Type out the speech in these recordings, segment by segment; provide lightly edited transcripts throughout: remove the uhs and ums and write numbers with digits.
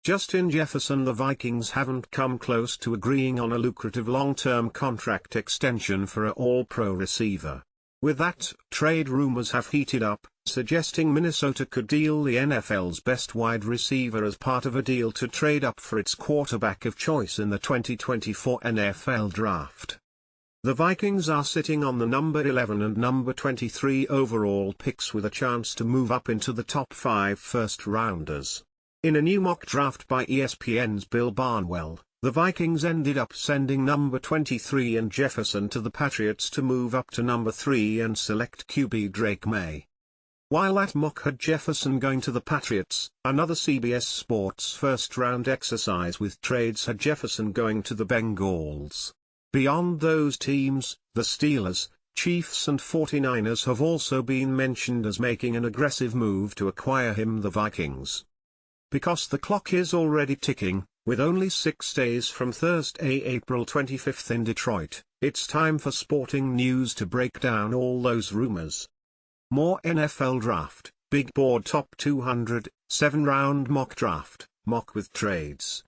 Justin Jefferson. The Vikings haven't come close to agreeing on a lucrative long-term contract extension for an all-pro receiver. With that, trade rumors have heated up, suggesting Minnesota could deal the NFL's best wide receiver as part of a deal to trade up for its quarterback of choice in the 2024 NFL Draft. The Vikings are sitting on the number 11 and number 23 overall picks with a chance to move up into the top 5 first-rounders. In a new mock draft by ESPN's Bill Barnwell, the Vikings ended up sending number 23 and Jefferson to the Patriots to move up to number 3 and select QB Drake May. While that mock had Jefferson going to the Patriots, another CBS Sports first-round exercise with trades had Jefferson going to the Bengals. Beyond those teams, the Steelers, Chiefs and 49ers have also been mentioned as making an aggressive move to acquire him. The Vikings. Because the clock is already ticking, with only 6 days from Thursday, April 25 in Detroit, it's time for Sporting News to break down all those rumors. More NFL Draft, Big Board Top 200, 7-round mock draft, mock with trades.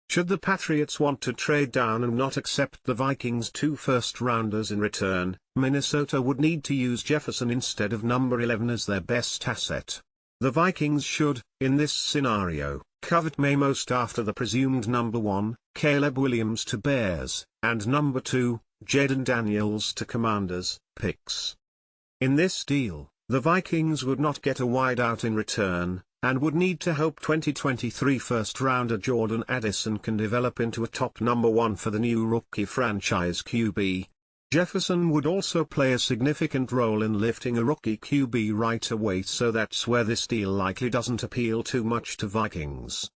Should the Patriots want to trade down and not accept the Vikings' 2 first-rounders in return, Minnesota would need to use Jefferson instead of number 11 as their best asset. The Vikings should, in this scenario, covet May most after the presumed number 1, Caleb Williams to Bears, and number 2, Jaden Daniels to Commanders, picks. In this deal, the Vikings would not get a wideout in return, and would need to hope 2023 first-rounder Jordan Addison can develop into a top number 1 for the new rookie franchise QB. Jefferson would also play a significant role in lifting a rookie QB right away, so that's where this deal likely doesn't appeal too much to Vikings.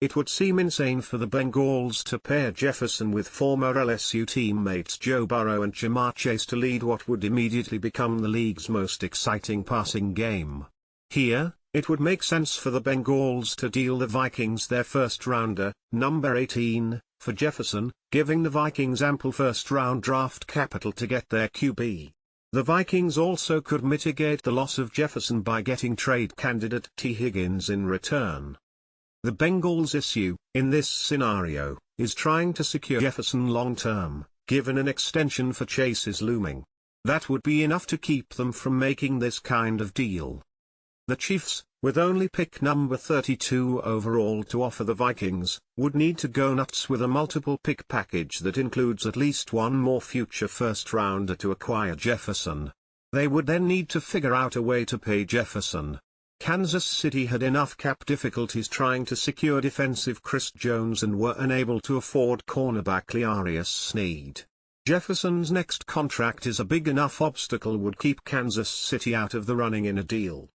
It would seem insane for the Bengals to pair Jefferson with former LSU teammates Joe Burrow and Ja'Marr Chase to lead what would immediately become the league's most exciting passing game. Here, it would make sense for the Bengals to deal the Vikings their first-rounder, number 18, for Jefferson, giving the Vikings ample first-round draft capital to get their QB. The Vikings also could mitigate the loss of Jefferson by getting trade candidate T. Higgins in return. The Bengals' issue, in this scenario, is trying to secure Jefferson long-term, given an extension for Chase is looming. That would be enough to keep them from making this kind of deal. The Chiefs, with only pick number 32 overall to offer the Vikings, would need to go nuts with a multiple pick package that includes at least one more future first-rounder to acquire Jefferson. They would then need to figure out a way to pay Jefferson. Kansas City had enough cap difficulties trying to secure defensive Chris Jones and were unable to afford cornerback L'Arius Sneed. Jefferson's next contract is a big enough obstacle would keep Kansas City out of the running in a deal.